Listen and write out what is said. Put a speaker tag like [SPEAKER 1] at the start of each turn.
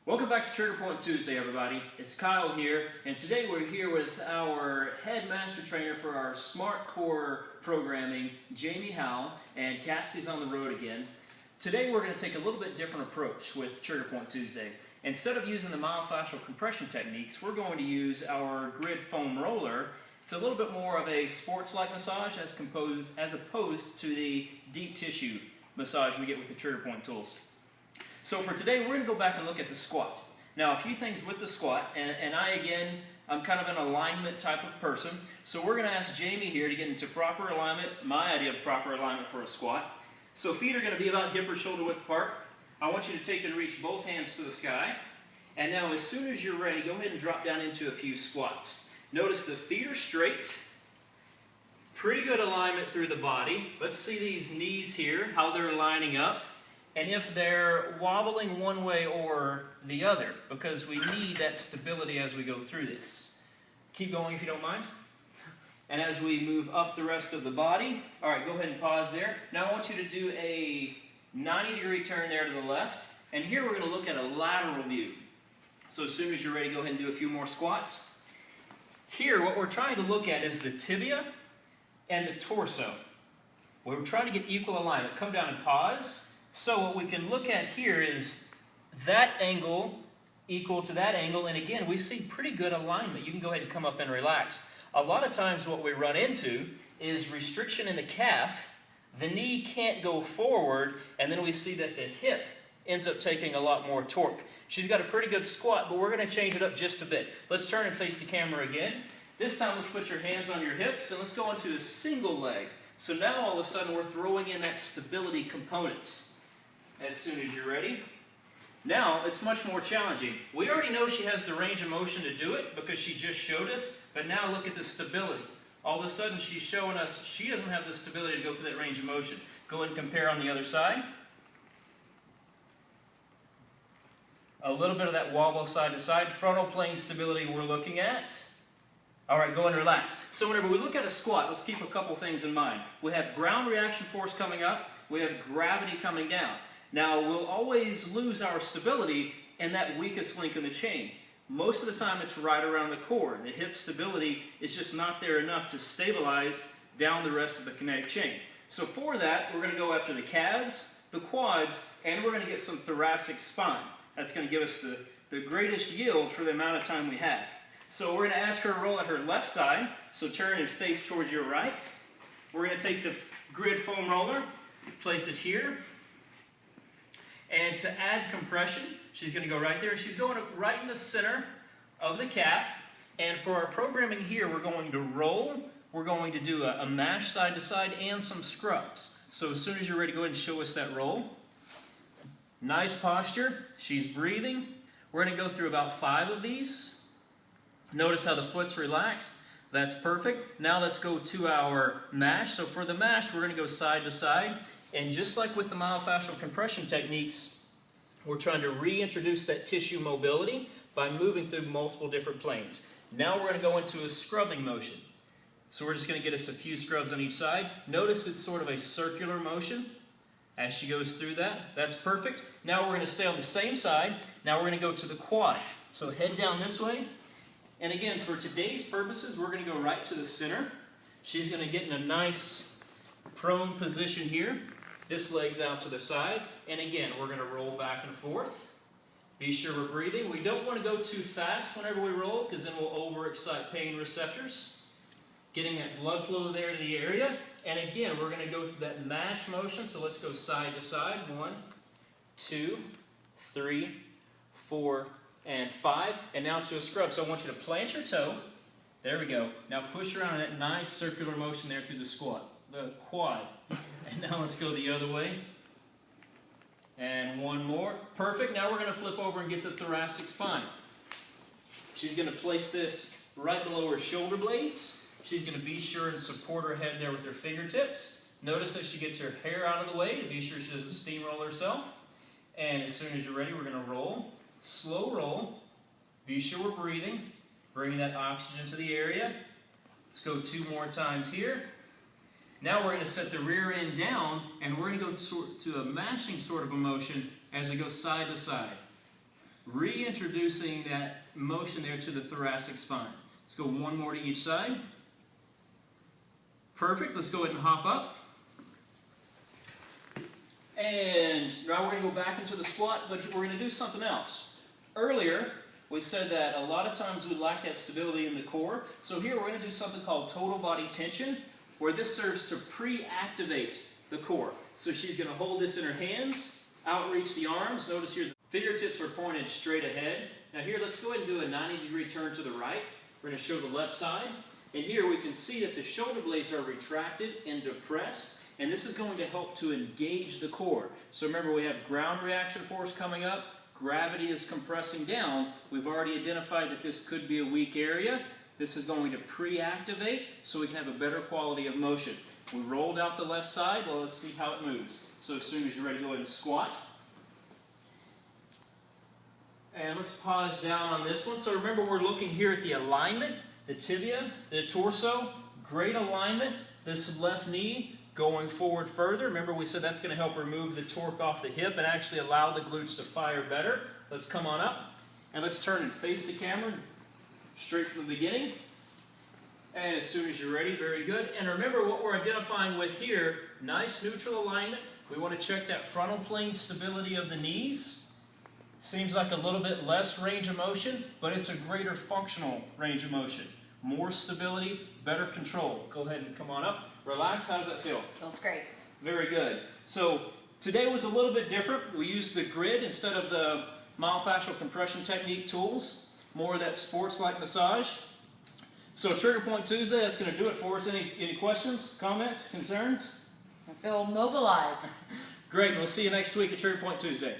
[SPEAKER 1] Welcome back to Trigger Point Tuesday, everybody. It's Kyle here, and today we're here with our head master trainer for our SMRT-CORE programming, Jamie Howell, and Cassie's on the road again. Today we're going to take a little bit different approach with Trigger Point Tuesday. Instead of using the myofascial compression techniques, we're going to use our grid foam roller. It's a little bit more of a sports-like massage as opposed to the deep tissue massage we get with the Trigger Point tools. So for today, we're going to go back and look at the squat. Now, a few things with the squat, and I'm kind of an alignment type of person, so we're going to ask Jamie here to get into proper alignment, my idea of proper alignment for a squat. So feet are going to be about hip or shoulder width apart. I want you to take and reach both hands to the sky. And now, as soon as you're ready, go ahead and drop down into a few squats. Notice the feet are straight. Pretty good alignment through the body. Let's see these knees here, how they're lining up. And if they're wobbling one way or the other, because we need that stability as we go through this. Keep going if you don't mind. And as we move up the rest of the body, all right, go ahead and pause there. Now I want you to do a 90-degree turn there to the left. And here we're going to look at a lateral view. So as soon as you're ready, go ahead and do a few more squats. Here, what we're trying to look at is the tibia and the torso. We're trying to get equal alignment. Come down and pause. So what we can look at here is that angle equal to that angle, and again, we see pretty good alignment. You can go ahead and come up and relax. A lot of times what we run into is restriction in the calf. The knee can't go forward, and then we see that the hip ends up taking a lot more torque. She's got a pretty good squat, but we're going to change it up just a bit. Let's turn and face the camera again. This time let's put your hands on your hips, and let's go into a single leg. So now all of a sudden we're throwing in that stability component. As soon as you're ready. Now, it's much more challenging. We already know she has the range of motion to do it because she just showed us, but now look at the stability. All of a sudden, she's showing us she doesn't have the stability to go through that range of motion. Go ahead and compare on the other side. A little bit of that wobble side to side. Frontal plane stability we're looking at. All right, go ahead and relax. So whenever we look at a squat, let's keep a couple things in mind. We have ground reaction force coming up. We have gravity coming down. Now, we'll always lose our stability in that weakest link in the chain. Most of the time, it's right around the core. The hip stability is just not there enough to stabilize down the rest of the kinetic chain. So for that, we're going to go after the calves, the quads, and we're going to get some thoracic spine. That's going to give us the greatest yield for the amount of time we have. So we're going to ask her to roll at her left side. So turn and face towards your right. We're going to take the grid foam roller, place it here. And to add compression, she's going to go right there. She's going right in the center of the calf. And for our programming here, we're going to roll. We're going to do a mash side to side and some scrubs. So as soon as you're ready, go ahead and show us that roll. Nice posture. She's breathing. We're going to go through about 5 of these. Notice how the foot's relaxed. That's perfect. Now let's go to our mash. So for the mash, we're going to go side to side. And just like with the myofascial compression techniques, we're trying to reintroduce that tissue mobility by moving through multiple different planes. Now we're going to go into a scrubbing motion. So we're just going to get us a few scrubs on each side. Notice it's sort of a circular motion as she goes through that. That's perfect. Now we're going to stay on the same side. Now we're going to go to the quad. So head down this way. And again, for today's purposes, we're going to go right to the center. She's going to get in a nice prone position here. This leg's out to the side, and again, we're going to roll back and forth. Be sure we're breathing. We don't want to go too fast whenever we roll, because then we'll overexcite pain receptors. Getting that blood flow there to the area. And again, we're going to go through that mash motion, so let's go side to side. 1, 2, 3, 4, and 5. And now to a scrub. So I want you to plant your toe. There we go. Now push around in that nice circular motion there through the quad. And now let's go the other way. And one more. Perfect. Now we're going to flip over and get the thoracic spine. She's going to place this right below her shoulder blades. She's going to be sure and support her head there with her fingertips. Notice that she gets her hair out of the way to be sure she doesn't steamroll herself. And as soon as you're ready, we're going to roll. Slow roll. Be sure we're breathing. Bringing that oxygen to the area. Let's go 2 more times here. Now we're going to set the rear end down, and we're going to go to a mashing sort of a motion as we go side to side. reintroducing that motion there to the thoracic spine. Let's go one more to each side. Perfect. Let's go ahead and hop up. And now we're going to go back into the squat, but we're going to do something else. Earlier, we said that a lot of times we lack that stability in the core. So here we're going to do something called total body tension, where this serves to pre-activate the core. So she's going to hold this in her hands, outreach the arms. Notice here the fingertips are pointed straight ahead. Now here, let's go ahead and do a 90-degree turn to the right. We're going to show the left side. And here we can see that the shoulder blades are retracted and depressed. And this is going to help to engage the core. So remember, we have ground reaction force coming up. Gravity is compressing down. We've already identified that this could be a weak area. This is going to pre-activate so we can have a better quality of motion. We rolled out the left side. Well, let's see how it moves. So as soon as you're ready, go ahead and squat. And let's pause down on this one. So remember, we're looking here at the alignment, the tibia, the torso. Great alignment. This left knee going forward further. Remember, we said that's going to help remove the torque off the hip and actually allow the glutes to fire better. Let's come on up. And let's turn and face the camera straight from the beginning. And as soon as you're ready, very good. And remember what we're identifying with here, nice neutral alignment. We want to check that frontal plane stability of the knees. Seems like a little bit less range of motion, but it's a greater functional range of motion. More stability, better control. Go ahead and come on up. Relax. How does that feel?
[SPEAKER 2] Feels great.
[SPEAKER 1] Very good. So today was a little bit different. We used the grid instead of the myofascial compression technique tools. More of that sports-like massage. So Trigger Point Tuesday, that's going to do it for us. Any questions, comments, concerns?
[SPEAKER 2] I feel mobilized.
[SPEAKER 1] Great. We'll see you next week at Trigger Point Tuesday.